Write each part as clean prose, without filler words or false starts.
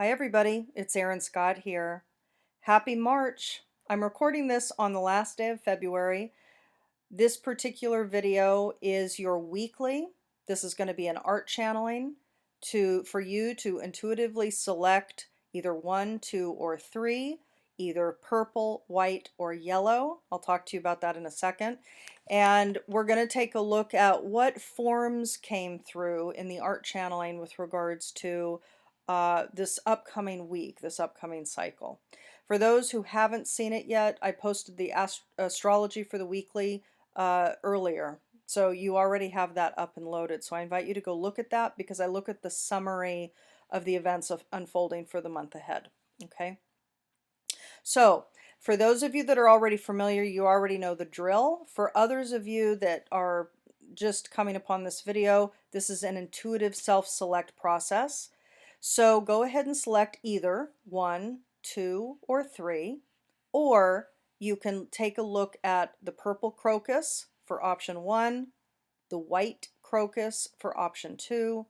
Hi everybody, it's Erin Scott here. Happy March! I'm recording this on the last day of February. This particular video is your weekly. This is going to be an art channeling for you to intuitively select either 1, 2, or 3, either purple, white, or yellow. I'll talk to you about that in a second. And we're going to take a look at what forms came through in the art channeling with regards to this upcoming week, this upcoming cycle. For those who haven't seen it yet, I posted the astrology for the weekly earlier. So you already have that up and loaded. So I invite you to go look at that because I look at the summary of the events of unfolding for the month ahead. Okay. So for those of you that are already familiar, you already know the drill. For others of you that are just coming upon this video, this is an intuitive self-select process. So go ahead and select either 1, 2, or 3, or you can take a look at the purple crocus for option 1, the white crocus for option 2,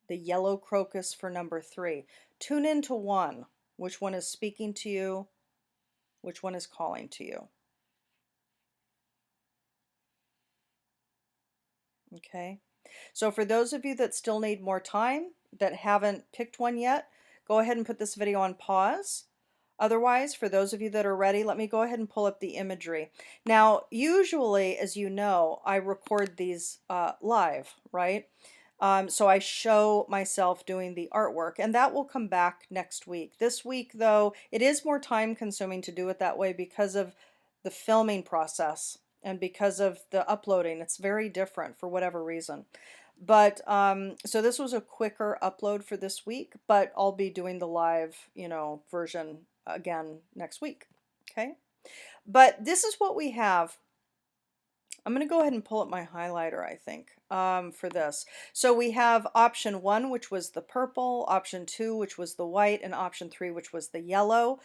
the yellow crocus for number 3. Tune into one. Which one is speaking to you? Which one is calling to you? Okay. So for those of you that still need more time, that haven't picked one yet, go ahead and put this video on pause. Otherwise, for those of you that are ready, let me go ahead and pull up the imagery. Now, usually, as you know, I record these live, right? So I show myself doing the artwork, and that will come back next week. This week, though, it is more time consuming to do it that way because of the filming process and because of the uploading. It's very different for whatever reason. But so this was a quicker upload for this week, but I'll be doing the live, version again next week. Okay. But this is what we have. I'm going to go ahead and pull up my highlighter, I think, for this. So we have option 1, which was the purple, option 2, which was the white, and option 3, which was the yellow.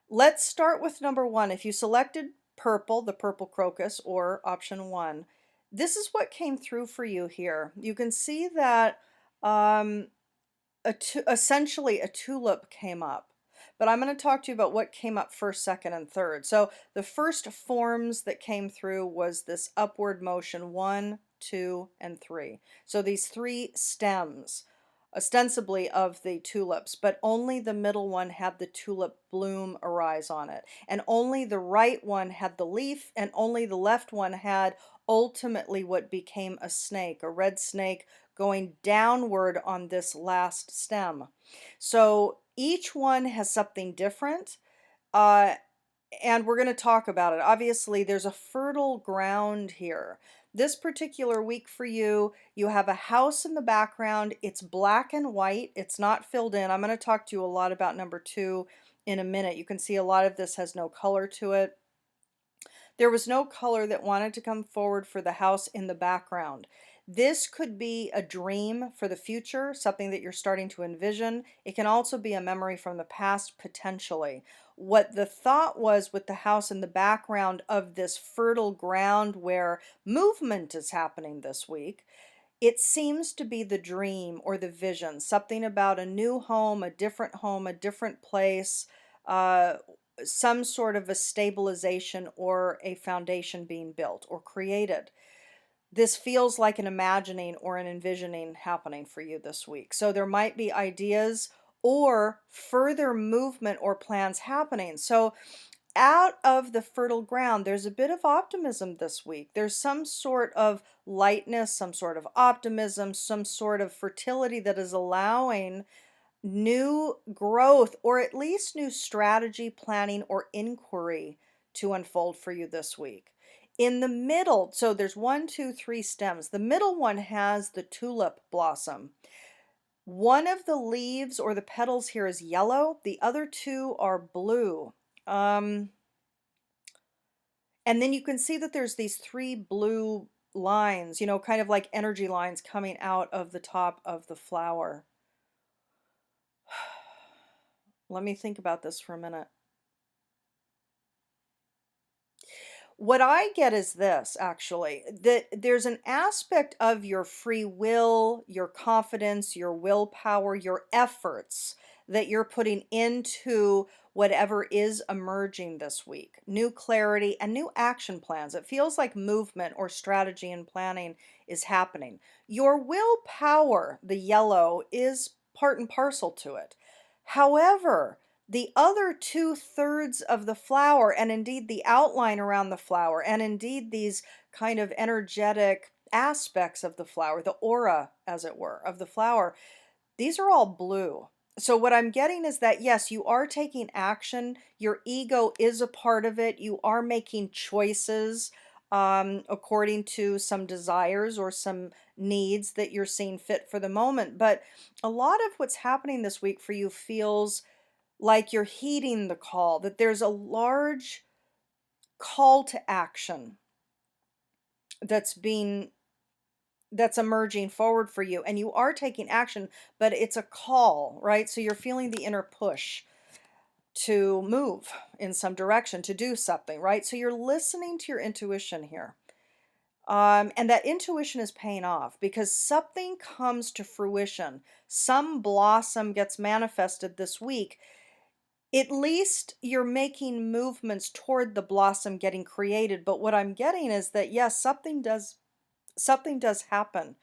Let's start with number 1. If you selected purple, the purple crocus, or option 1, this is what came through for you here. You can see that essentially a tulip came up. But I'm going to talk to you about what came up first, second, and third. So the first forms that came through was this upward motion, 1, 2, and 3. So these 3 stems, ostensibly of the tulips, but only the middle one had the tulip bloom arise on it. And only the right one had the leaf, and only the left one had ultimately what became a snake, a red snake going downward on this last stem. So each one has something different, uh, and we're going to talk about it. Obviously, there's a fertile ground here. This particular week for you, you have a house in the background. It's black and white. It's not filled in. I'm going to talk to you a lot about number 2 in a minute. You can see a lot of this has no color to it. There was no color that wanted to come forward for the house in the background. This could be a dream for the future, something that you're starting to envision. It can also be a memory from the past, potentially. What the thought was with the house in the background of this fertile ground where movement is happening this week, it seems to be the dream or the vision, something about a new home, a different place, uh, some sort of a stabilization or a foundation being built or created. This feels like an imagining or an envisioning happening for you this week. So there might be ideas or further movement or plans happening. So out of the fertile ground, there's a bit of optimism this week. There's some sort of lightness, some sort of optimism, some sort of fertility that is allowing new growth or at least new strategy, planning, or inquiry to unfold for you this week. In the middle, so there's 1, 2, 3 stems. The middle one has the tulip blossom. One of the leaves or the petals here is yellow. The other 2 are blue. And then you can see that there's these 3 blue lines, kind of like energy lines coming out of the top of the flower. Let me think about this for a minute. What I get is this, actually, that there's an aspect of your free will, your confidence, your willpower, your efforts that you're putting into whatever is emerging this week. New clarity and new action plans. It feels like movement or strategy and planning is happening. Your willpower, the yellow, is part and parcel to it. However, the other 2/3 of the flower, and indeed the outline around the flower, and indeed these kind of energetic aspects of the flower, the aura, as it were, of the flower, these are all blue. So what I'm getting is that yes, you are taking action. Your ego is a part of it. You are making choices according to some desires or some needs that you're seeing fit for the moment. But a lot of what's happening this week for you feels like you're heeding the call, that there's a large call to action that's being that's emerging forward for you, and you are taking action, but it's a call, right? So you're feeling the inner push to move in some direction, to do something, right? So you're listening to your intuition here. And that intuition is paying off because something comes to fruition. Some blossom gets manifested this week. At least you're making movements toward the blossom getting created. But what I'm getting is that yes, something does happen.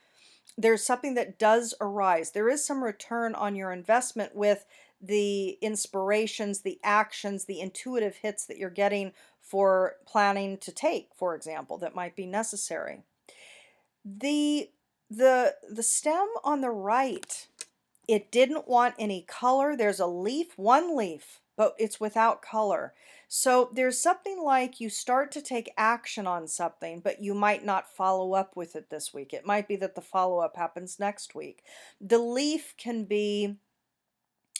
There's something that does arise. There is some return on your investment with the inspirations, the actions, the intuitive hits that you're getting for planning to take, for example, that might be necessary. The the stem on the right, it didn't want any color. There's a leaf, one leaf, but it's without color. So there's something like you start to take action on something, but you might not follow up with it this week. It might be that the follow up happens next week. The leaf can be,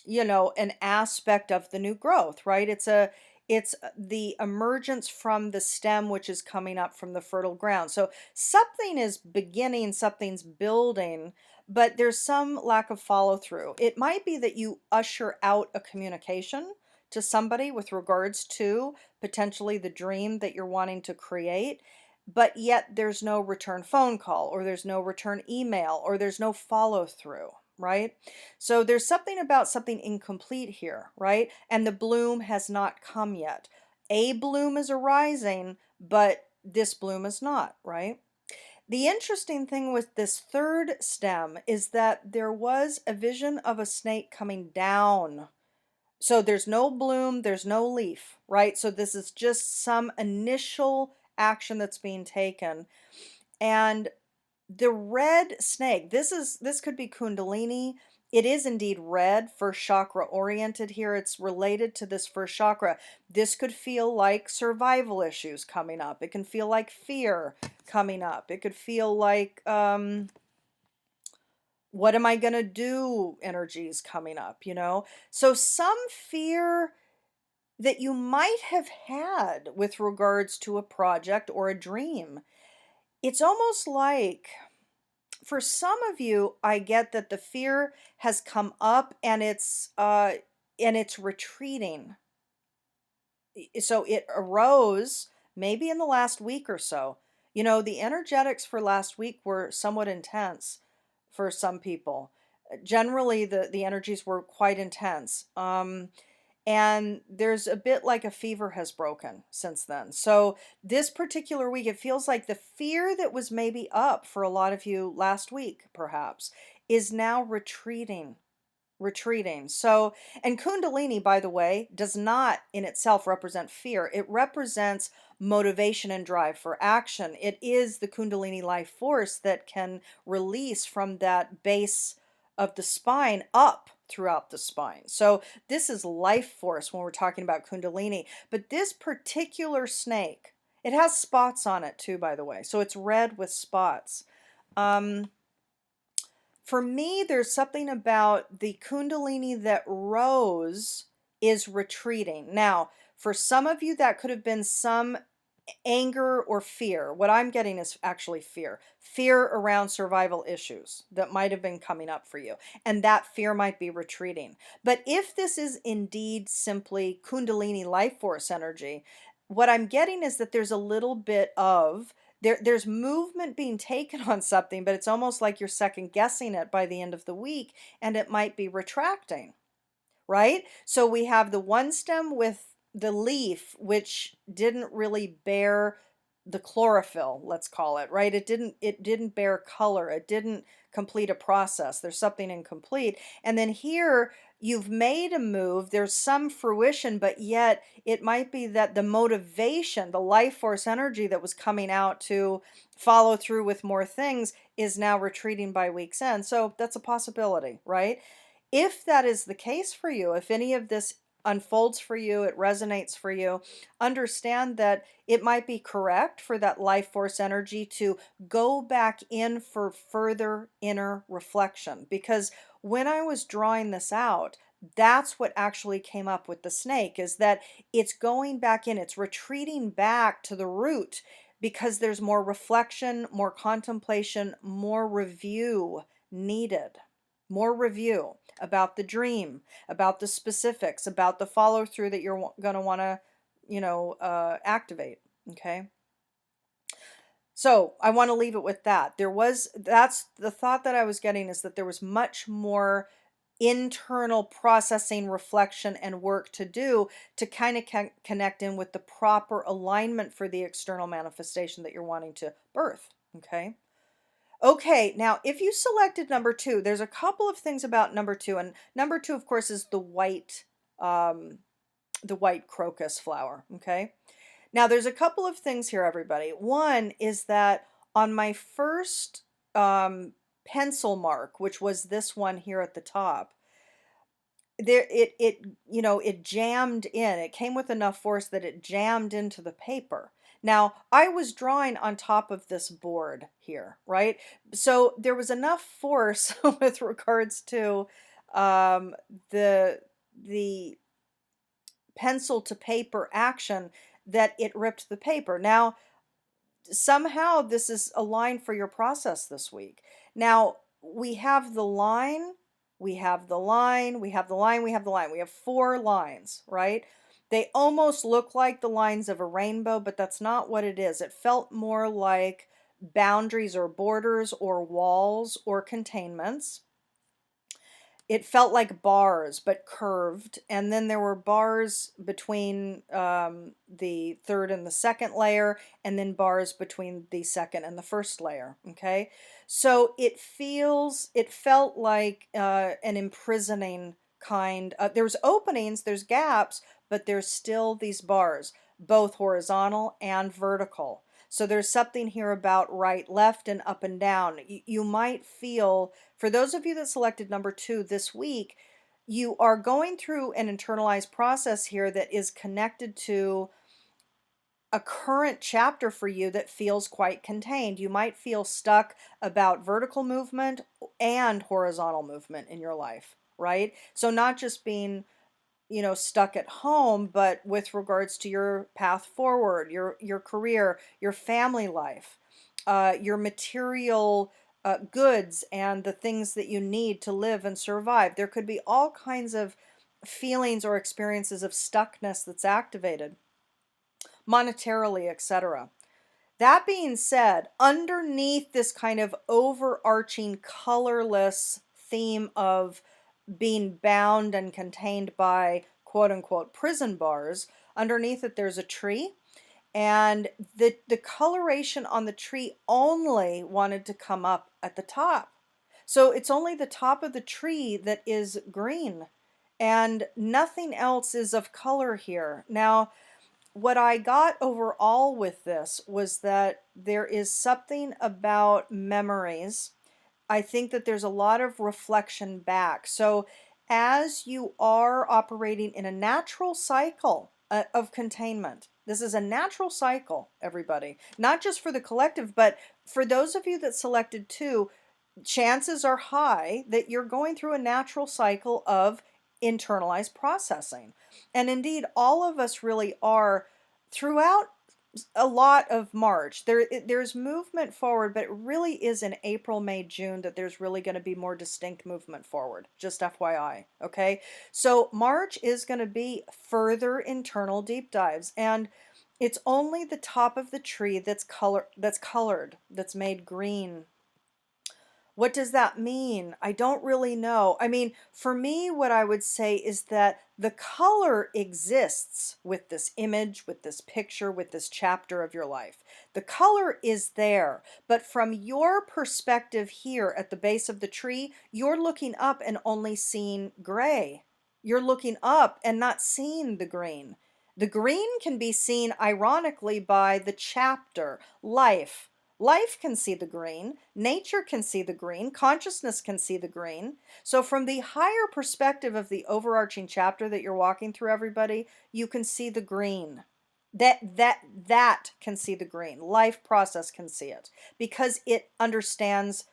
an aspect of the new growth, right? It's the emergence from the stem which is coming up from the fertile ground. So something is beginning, something's building, but there's some lack of follow through. It might be that you usher out a communication to somebody with regards to potentially the dream that you're wanting to create, but yet there's no return phone call, or there's no return email, or there's no follow through, right? So there's something about something incomplete here, right? And the bloom has not come yet. A bloom is arising, but this bloom is not, right? The interesting thing with this third stem is that there was a vision of a snake coming down. So there's no bloom, there's no leaf, right? So this is just some initial action that's being taken. And the red snake, this could be Kundalini. It is indeed red, first chakra oriented here. It's related to this first chakra. This could feel like survival issues coming up. It can feel like fear coming up. It could feel like what am I going to do energies coming up, So some fear that you might have had with regards to a project or a dream. It's almost like for some of you, I get that the fear has come up and it's retreating. So it arose maybe in the last week or so. The energetics for last week were somewhat intense for some people. Generally, the energies were quite intense. And there's a bit like a fever has broken since then. So this particular week, it feels like the fear that was maybe up for a lot of you last week, perhaps, is now retreating. So, and Kundalini, by the way, does not in itself represent fear. It represents motivation and drive for action. It is the Kundalini life force that can release from that base of the spine up throughout the spine. So this is life force when we're talking about Kundalini. But this particular snake, it has spots on it too, by the way. So it's red with spots. For me, there's something about the Kundalini that rose is retreating. Now, for some of you, that could have been some anger or fear. What I'm getting is actually fear. Fear around survival issues that might have been coming up for you. And that fear might be retreating. But if this is indeed simply Kundalini life force energy, what I'm getting is that there's a little bit of there's movement being taken on something, but it's almost like you're second guessing it by the end of the week, and it might be retracting. right? So we have the one stem with the leaf, which didn't really bear the chlorophyll, let's call it, right? It didn't bear color. It didn't complete a process. There's something incomplete. And then here you've made a move, there's some fruition, but yet it might be that the motivation, the life force energy that was coming out to follow through with more things is now retreating by week's end. So that's a possibility, right? If that is the case for you, if any of this unfolds for you, it resonates for you, understand that it might be correct for that life force energy to go back in for further inner reflection. Because when I was drawing this out, that's what actually came up with the snake, is that it's going back in, it's retreating back to the root because there's more reflection, more contemplation, more review needed. More review about the dream, about the specifics, about the follow through that you're going to want to, activate. Okay. So I want to leave it with that. That's the thought that I was getting, is that there was much more internal processing, reflection, and work to do to kind of connect in with the proper alignment for the external manifestation that you're wanting to birth. Okay. Okay, now if you selected number two, there's a couple of things about number two, and number two, of course, is um, the white crocus flower. Okay, now there's a couple of things here, everybody. One is that on my first pencil mark, which was this one here at the top, it jammed in. It came with enough force that it jammed into the paper. Now I was drawing on top of this board here, right? So there was enough force with regards to um, the the pencil to paper action that it ripped the paper. Now somehow this is aligned for your process this week. Now we have the line, we have the line, we have the line, we have the line. We have four lines, right? They almost look like the lines of a rainbow, but that's not what it is. It felt more like boundaries or borders or walls or containments. It felt like bars, but curved. And then there were bars between the third and the second layer, and then bars between the second and the first layer. Okay. So it felt like an imprisoning kind. There's openings, there's gaps, but there's still these bars, both horizontal and vertical. So there's something here about right, left, and up and down. You might feel, for those of you that selected number two this week, you are going through an internalized process here that is connected to a current chapter for you that feels quite contained. You might feel stuck about vertical movement and horizontal movement in your life, right? So not just being stuck at home, but with regards to your path forward, your career, your family life, your material goods, and the things that you need to live and survive. There could be all kinds of feelings or experiences of stuckness that's activated, monetarily, etc. That being said, underneath this kind of overarching colorless theme of being bound and contained by quote unquote prison bars, underneath it there's a tree, and the coloration on the tree only wanted to come up at the top. So it's only the top of the tree that is green, and nothing else is of color here. Now, what I got overall with this was that there is something about memories. I think that there's a lot of reflection back. So as you are operating in a natural cycle of containment, this is a natural cycle, everybody, not just for the collective, but for those of you that selected two, chances are high that you're going through a natural cycle of internalized processing. And indeed, all of us really are throughout a lot of March. There's movement forward, but it really is in April, May, June that there's really going to be more distinct movement forward. Just FYI, okay? So March is going to be further internal deep dives, and it's only the top of the tree that's colored, that's made green. What does that mean? I don't really know. I mean, for me, what I would say is that the color exists with this image, with this picture, with this chapter of your life. The color is there, but from your perspective here at the base of the tree, you're looking up and only seeing gray. You're looking up and not seeing the green. The green can be seen ironically by the chapter, life. Life can see the green, nature can see the green, consciousness can see the green. So from the higher perspective of the overarching chapter that you're walking through, everybody, you can see the green. That can see the green. Life process can see it because it understands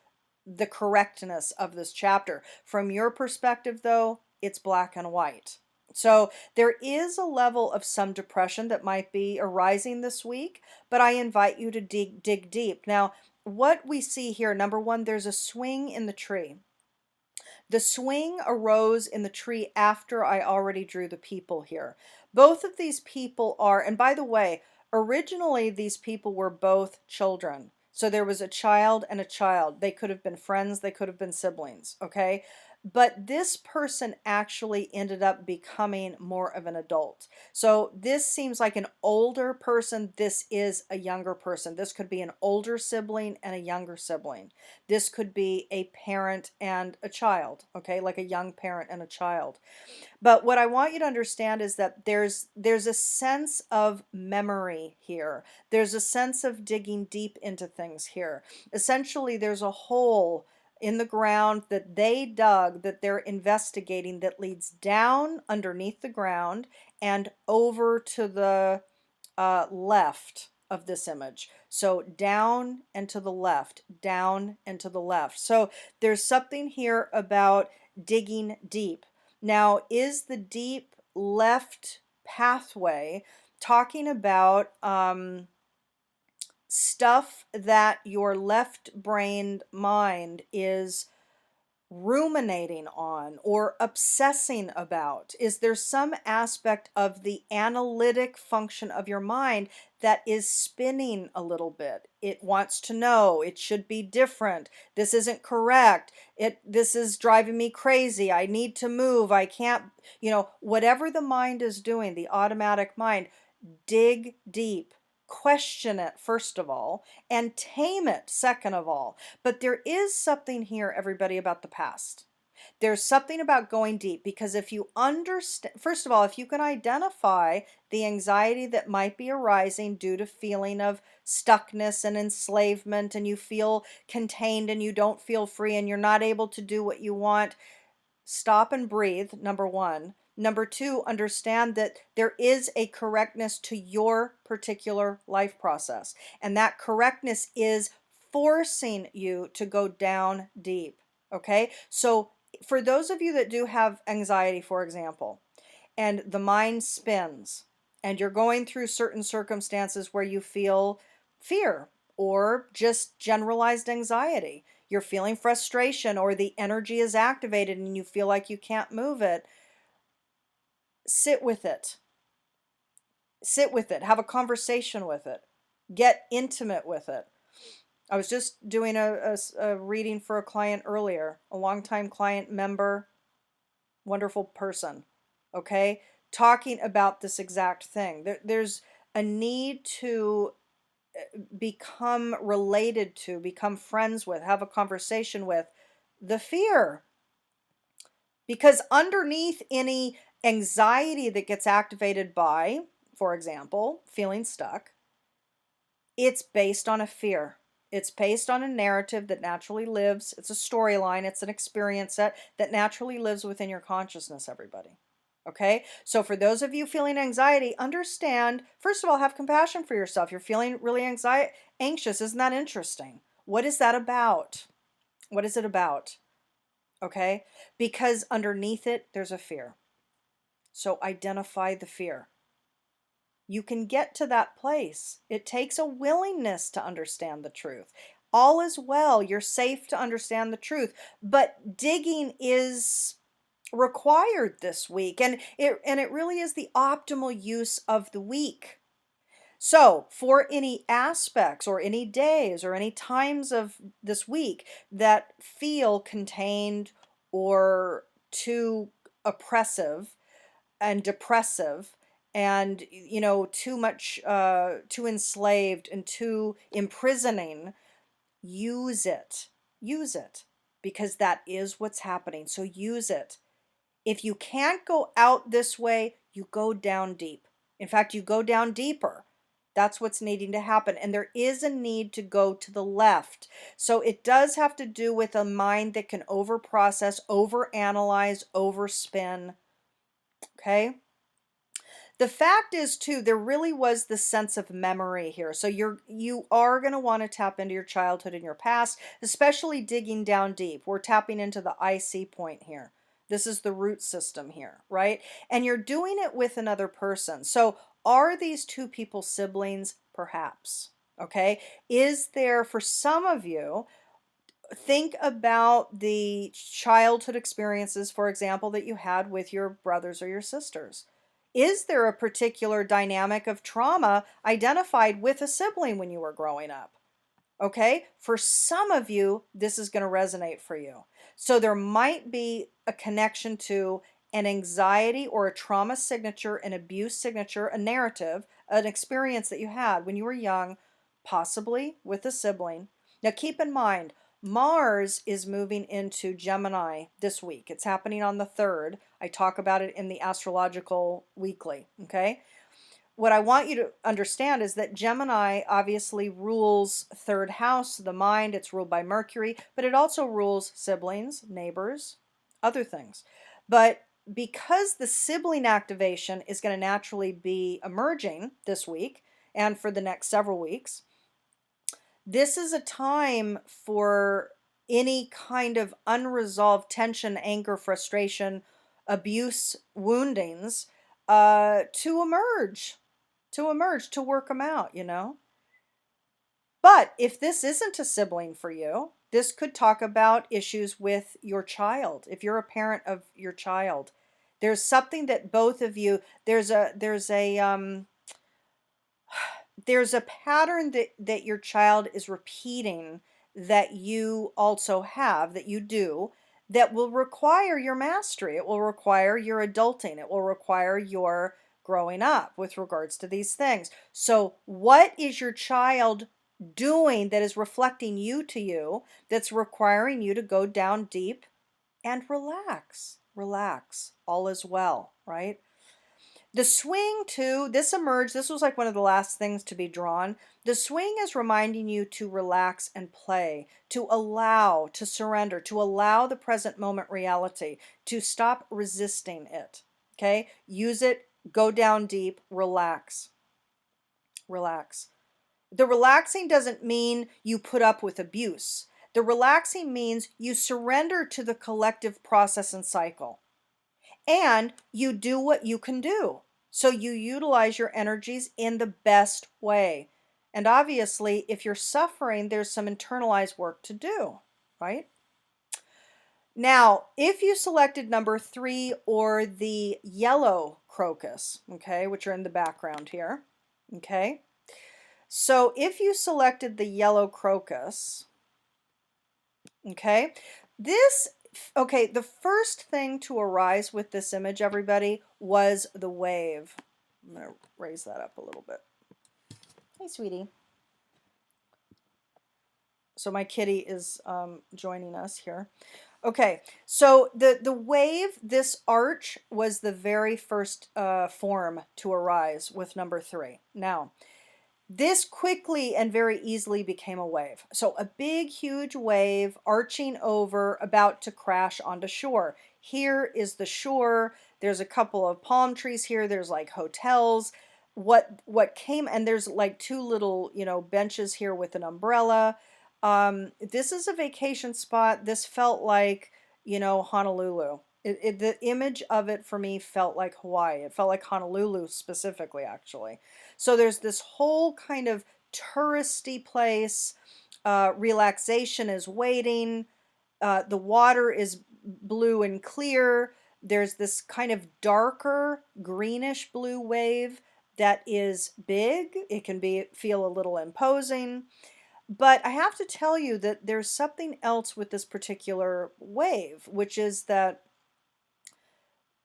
the correctness of this chapter. From your perspective, though, it's black and white. So there is a level of some depression that might be arising this week, but I invite you to dig deep. Now, what we see here, number one, there's a swing in the tree. The swing arose in the tree after I already drew the people here. Both of these people are, and by the way, originally these people were both children. So there was a child and a child. They could have been friends, they could have been siblings, okay? But this person actually ended up becoming more of an adult. So this seems like an older person. This is a younger person. This could be an older sibling and a younger sibling. This could be a parent and a child, okay? Like a young parent and a child. But what I want you to understand is that there's a sense of memory here. There's a sense of digging deep into things here. Essentially, there's a hole in the ground that they dug, that they're investigating, that leads down underneath the ground and over to the left of this image. So down and to the left, down and to the left. So there's something here about digging deep. Now, is the deep left pathway talking about stuff that your left-brained mind is ruminating on or obsessing about? Is there some aspect of the analytic function of your mind that is spinning a little bit? It wants to know, it should be different, this isn't correct, this is driving me crazy, I need to move, I can't, whatever the mind is doing, the automatic mind, dig deep. Question it, first of all, and tame it, second of all. But there is something here, everybody, about the past. There's something about going deep, because if you understand, first of all, if you can identify the anxiety that might be arising due to feeling of stuckness and enslavement, and you feel contained and you don't feel free and you're not able to do what you want, stop and breathe, number one. Number two, understand that there is a correctness to your particular life process. And that correctness is forcing you to go down deep. Okay? So for those of you that do have anxiety, for example, and the mind spins, and you're going through certain circumstances where you feel fear or just generalized anxiety, you're feeling frustration, or the energy is activated and you feel like you can't move it, sit with it. Sit with it. Have a conversation with it. Get intimate with it. I was just doing a reading for a client earlier, a longtime client member, wonderful person, okay, talking about this exact thing. There's a need to become related to, become friends with, have a conversation with the fear. Because underneath any anxiety that gets activated by, for example, feeling stuck, it's based on a fear. It's based on a narrative that naturally lives. It's a storyline. It's an experience that naturally lives within your consciousness, everybody. Okay? So for those of you feeling anxiety, understand, first of all, have compassion for yourself. You're feeling really anxious. Isn't that interesting? What is that about? What is it about? Okay? Because underneath it, there's a fear. So identify the fear. You can get to that place. It takes a willingness to understand the truth. All is well. You're safe to understand the truth. But digging is required this week. And it really is the optimal use of the week. So, for any aspects or any days or any times of this week that feel contained or too oppressive and depressive and too much too enslaved and too imprisoning, use it. Use it, because that is what's happening. So use it. If you can't go out this way, you go down deep. In fact, you go down deeper. That's what's needing to happen. And there is a need to go to the left. So it does have to do with a mind that can overprocess, overanalyze, overspin. Okay? The fact is too, there really was the sense of memory here. So you are going to want to tap into your childhood and your past, especially digging down deep. We're tapping into the IC point here. This is the root system here, right? And you're doing it with another person. So are these two people siblings? Perhaps. Okay. Is there, for some of you, think about the childhood experiences, for example, that you had with your brothers or your sisters. Is there a particular dynamic of trauma identified with a sibling when you were growing up? Okay, for some of you, this is going to resonate for you. So there might be a connection to an anxiety or a trauma signature, an abuse signature, a narrative, an experience that you had when you were young, possibly with a sibling. Now keep in mind, Mars is moving into Gemini this week. It's happening on the 3rd. I talk about it in the Astrological Weekly, okay? What I want you to understand is that Gemini obviously rules 3rd house, the mind. It's ruled by Mercury, but it also rules siblings, neighbors, other things. But because the sibling activation is going to naturally be emerging this week and for the next several weeks, this is a time for any kind of unresolved tension, anger, frustration, abuse, woundings to emerge, to work them out. But if this isn't a sibling for you, this could talk about issues with your child. If you're a parent of your child, there's something that both of you, there's a pattern that your child is repeating that you also have, that you do, that will require your mastery. It will require your adulting. It will require your growing up with regards to these things. So what is your child doing that is reflecting you to you, that's requiring you to go down deep and relax? Relax. All is well, right? The swing too, this emerged, this was like one of the last things to be drawn. The swing is reminding you to relax and play, to allow, to surrender, to allow the present moment reality, to stop resisting it. Okay? Use it, go down deep, relax. Relax. The relaxing doesn't mean you put up with abuse. The relaxing means you surrender to the collective process and cycle. And you do what you can do. So you utilize your energies in the best way. And obviously, if you're suffering, there's some internalized work to do, right? Now, if you selected number 3 or the yellow crocus, okay, which are in the background here, okay? So if you selected the yellow crocus, okay, the first thing to arise with this image, everybody, was the wave. I'm going to raise that up a little bit. Hey, sweetie. So my kitty is joining us here. Okay, so the wave, this arch, was the very first form to arise with number 3. Now, this quickly and very easily became a wave. So a big, huge wave arching over, about to crash onto shore. Here is the shore. There's a couple of palm trees here. There's like hotels. What came, and there's like 2 little, benches here with an umbrella. This is a vacation spot. This felt like, Honolulu. The image of it for me felt like Hawaii. It felt like Honolulu specifically, actually. So there's this whole kind of touristy place. Relaxation is waiting. The water is blue and clear. There's this kind of darker greenish blue wave that is big. It can feel a little imposing. But I have to tell you that there's something else with this particular wave, which is that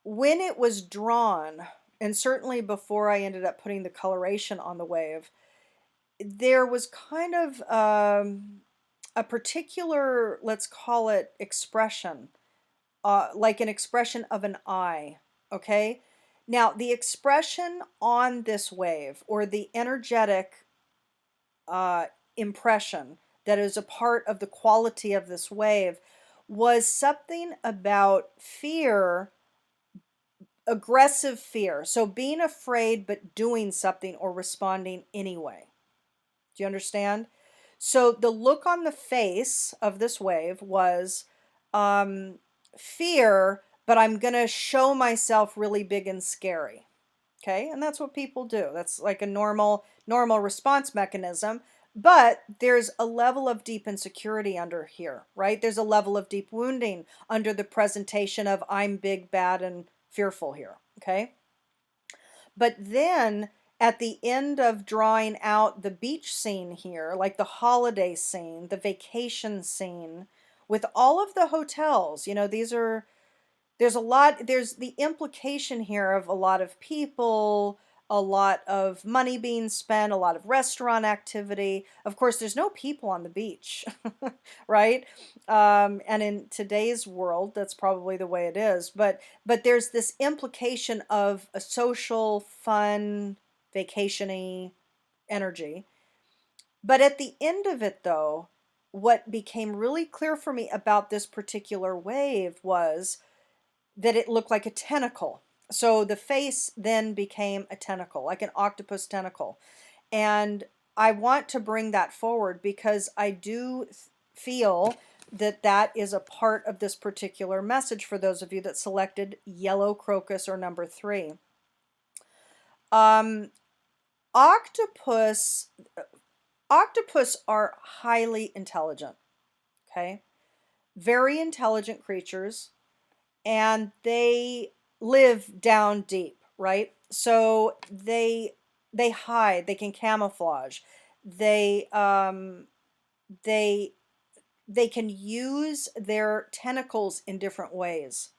when it was drawn, and certainly before I ended up putting the coloration on the wave, there was kind of a particular, let's call it expression, like an expression of an eye, okay? Now, the expression on this wave, or the energetic uh, impression that is a part of the quality of this wave, was something about fear, aggressive fear. So being afraid but doing something or responding anyway. Do you understand? So the look on the face of this wave was um, fear, but I'm going to show myself really big and scary. Okay? And that's what people do. That's like a normal response mechanism. But there's a level of deep insecurity under here, right? There's a level of deep wounding under the presentation of I'm big, bad, and fearful here. Okay? But then at the end of drawing out the beach scene here, like the holiday scene, the vacation scene, with all of the hotels, there's the implication here of a lot of people, a lot of money being spent, a lot of restaurant activity. Of course, there's no people on the beach, right? And in today's world, that's probably the way it is. But there's this implication of a social, fun, vacationy energy. But at the end of it, though, what became really clear for me about this particular wave was that it looked like a tentacle. So the face then became a tentacle, like an octopus tentacle. And I want to bring that forward because I do feel that that is a part of this particular message for those of you that selected yellow crocus or number 3. Um, octopus are highly intelligent, okay? Very intelligent creatures, and they live down deep, right? So they hide, they can camouflage, they they they can use their tentacles in different ways.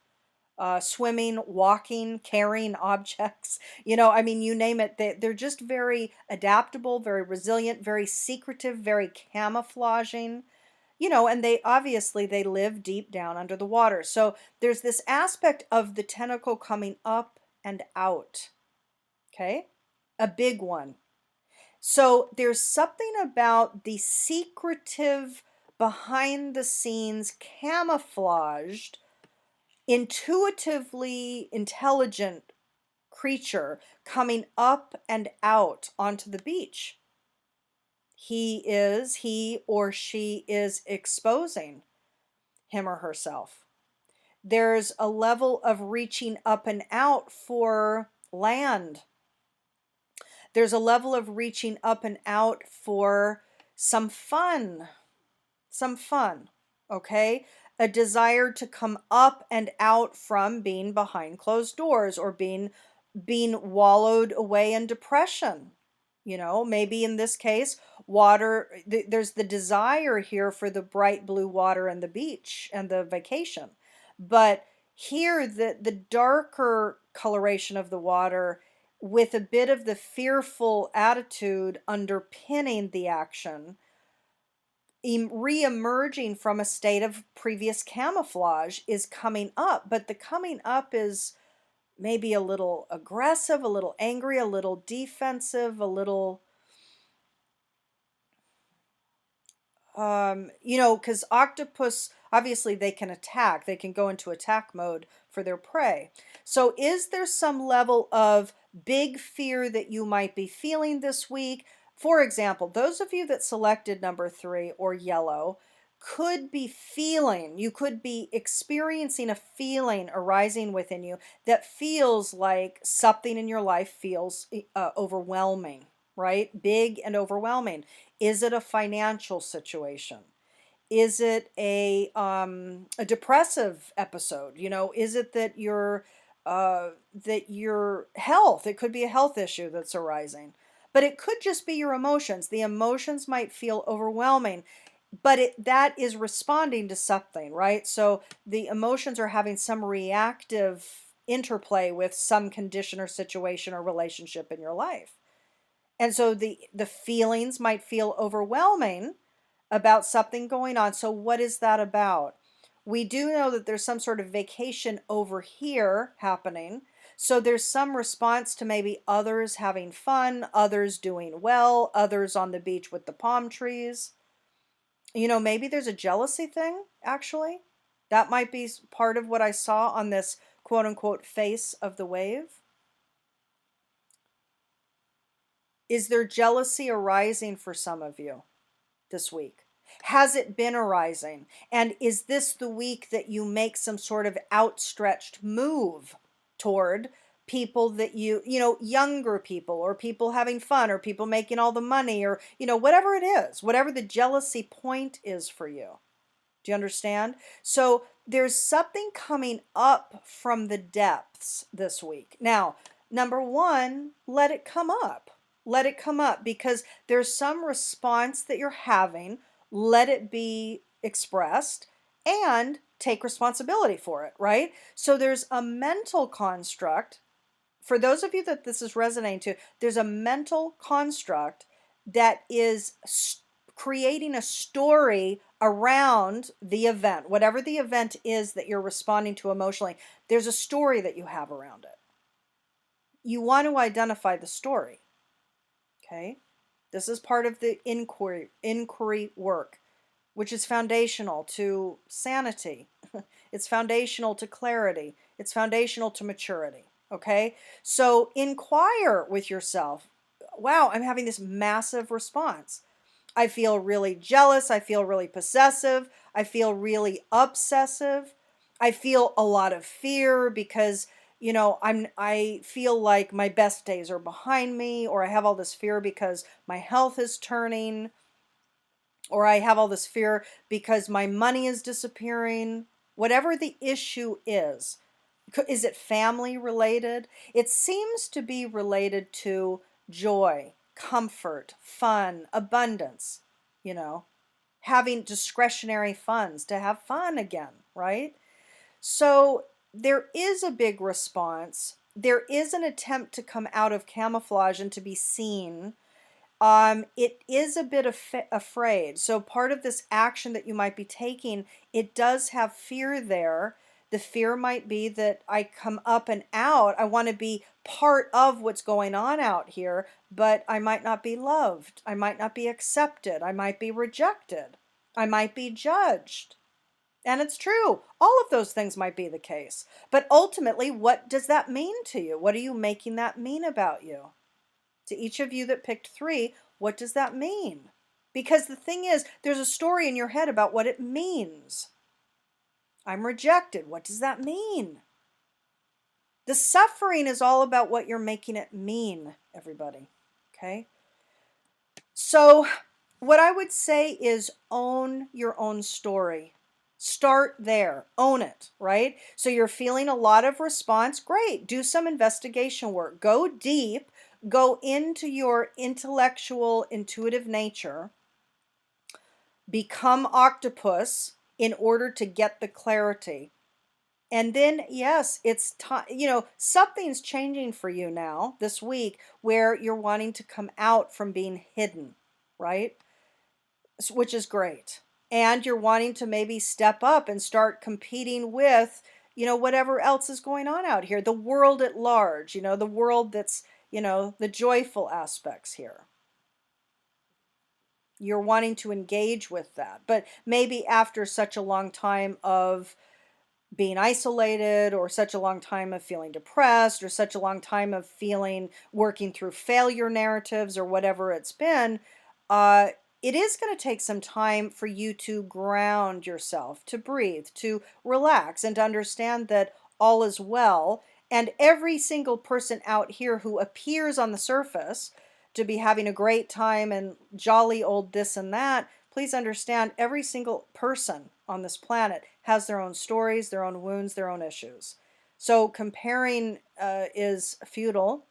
Swimming, walking, carrying objects, I mean, you name it. They're just very adaptable, very resilient, very secretive, very camouflaging. And they live deep down under the water. So there's this aspect of the tentacle coming up and out, okay? A big one. So there's something about the secretive, behind the scenes, camouflaged, intuitively intelligent creature coming up and out onto the beach. He or she is exposing him or herself. There's a level of reaching up and out for land. There's a level of reaching up and out for some fun, okay? A desire to come up and out from being behind closed doors or being wallowed away in depression. Maybe in this case, there's the desire here for the bright blue water and the beach and the vacation. But here, the darker coloration of the water with a bit of the fearful attitude underpinning the action, re-emerging from a state of previous camouflage, is coming up. But the coming up is maybe a little aggressive, a little angry, a little defensive, a little, because octopus, obviously they can attack, they can go into attack mode for their prey. So is there some level of big fear that you might be feeling this week? For example, those of you that selected number 3 or yellow you could be experiencing a feeling arising within you that feels like something in your life feels overwhelming, right? Big and overwhelming. Is it a financial situation? Is it a depressive episode? Is it that you're that your health, it could be a health issue that's arising, but it could just be your emotions. The emotions might feel overwhelming, but that is responding to something, right? So the emotions are having some reactive interplay with some condition or situation or relationship in your life. And so the feelings might feel overwhelming about something going on. So what is that about? We do know that there's some sort of vacation over here happening. So there's some response to maybe others having fun, others doing well, others on the beach with the palm trees. Maybe there's a jealousy thing, actually. That might be part of what I saw on this quote unquote face of the wave. Is there jealousy arising for some of you this week? Has it been arising? And is this the week that you make some sort of outstretched move toward people that younger people, or people having fun, or people making all the money, or, whatever it is, whatever the jealousy point is for you? Do you understand? So there's something coming up from the depths this week. Now, number one, let it come up. Let it come up, because there's some response that you're having. Let it be expressed and take responsibility for it, right? So there's a mental construct. For those of you that this is resonating to, there's a mental construct that is creating a story around the event, whatever the event is that you're responding to emotionally. There's a story that you have around it. You want to identify the story. Okay? This is part of the inquiry work, which is foundational to sanity. It's foundational to clarity. It's foundational to maturity. Okay? So inquire with yourself. Wow, I'm having this massive response. I feel really jealous. I feel really possessive. I feel really obsessive. I feel a lot of fear because, I feel like my best days are behind me, or I have all this fear because my health is turning, or I have all this fear because my money is disappearing. Whatever the issue is it family related? It seems to be related to joy, comfort, fun, abundance, having discretionary funds to have fun again, right? So there is a big response. There is an attempt to come out of camouflage and to be seen. It is a bit afraid. So part of this action that you might be taking, it does have fear there. The fear might be that I come up and out. I want to be part of what's going on out here, but I might not be loved. I might not be accepted. I might be rejected. I might be judged. And it's true. All of those things might be the case. But ultimately, what does that mean to you? What are you making that mean about you? To each of you that picked 3, what does that mean? Because the thing is, there's a story in your head about what it means. I'm rejected. What does that mean? The suffering is all about what you're making it mean, everybody. Okay? So, what I would say is own your own story. Start there. Own it, right? So you're feeling a lot of response. Great. Do some investigation work. Go deep. Go into your intellectual, intuitive nature. Become Octopus in order to get the clarity. And then, yes, it's time, something's changing for you now this week where you're wanting to come out from being hidden, right? Which is great. And you're wanting to maybe step up and start competing with, whatever else is going on out here, the world at large, the world that's, the joyful aspects here. You're wanting to engage with that. But maybe after such a long time of being isolated, or such a long time of feeling depressed, or such a long time of working through failure narratives, or whatever it's been, it is going to take some time for you to ground yourself, to breathe, to relax, and to understand that all is well. And every single person out here who appears on the surface to be having a great time and jolly old this and that, please understand every single person on this planet has their own stories, their own wounds, their own issues. So comparing is futile.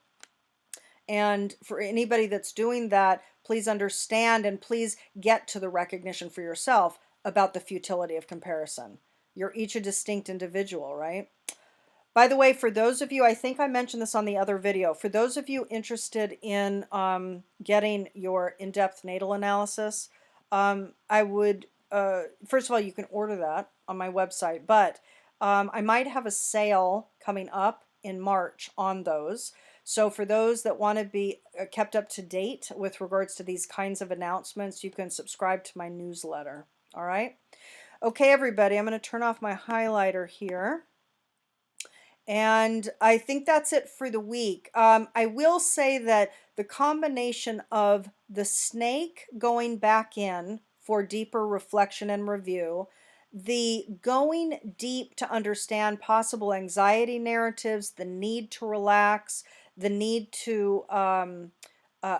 And for anybody that's doing that, please understand and please get to the recognition for yourself about the futility of comparison. You're each a distinct individual, right? By the way, for those of you, I think I mentioned this on the other video, for those of you interested in getting your in-depth natal analysis, I would, first of all, you can order that on my website, but I might have a sale coming up in March on those. So for those that want to be kept up to date with regards to these kinds of announcements, you can subscribe to my newsletter. All right. Okay, everybody, I'm going to turn off my highlighter here. And I think that's it for the week. I will say that the combination of the snake going back in for deeper reflection and review, the going deep to understand possible anxiety narratives, the need to relax, the need to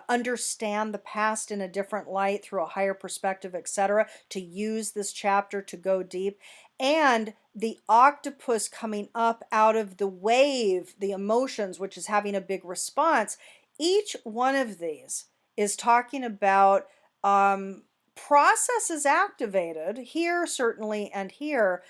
understand the past in a different light through a higher perspective, etc., to use this chapter to go deep, and the octopus coming up out of the wave, the emotions, which is having a big response. Each one of these is talking about processes activated here, certainly, and here,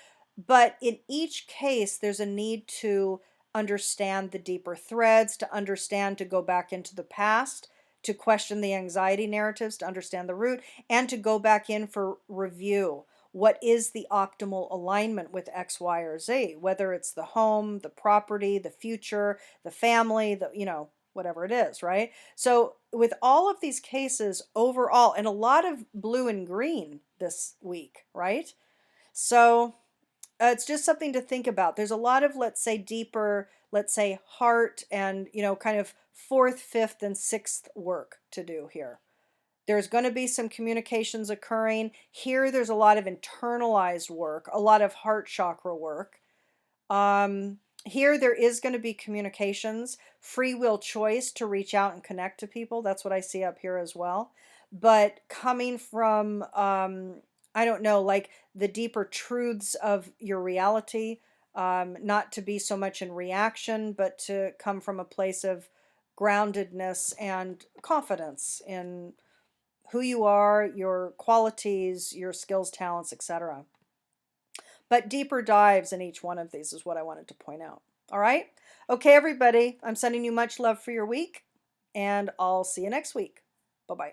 but in each case, there's a need to understand the deeper threads, to understand, to go back into the past, to question the anxiety narratives, to understand the root, and to go back in for review. What is the optimal alignment with X, Y, or Z? Whether it's the home, the property, the future, the family, whatever it is, right? So with all of these cases overall, and a lot of blue and green this week, right? So it's just something to think about. There's a lot of, let's say, deeper, let's say, heart and, kind of fourth, fifth, and sixth work to do here. There's going to be some communications occurring. Here, there's a lot of internalized work, a lot of heart chakra work. Here, there is going to be communications, free will choice to reach out and connect to people. That's what I see up here as well. But coming from, I don't know, like the deeper truths of your reality, not to be so much in reaction, but to come from a place of groundedness and confidence in who you are, your qualities, your skills, talents, etc. But deeper dives in each one of these is what I wanted to point out. All right? Okay, everybody, I'm sending you much love for your week, and I'll see you next week. Bye-bye.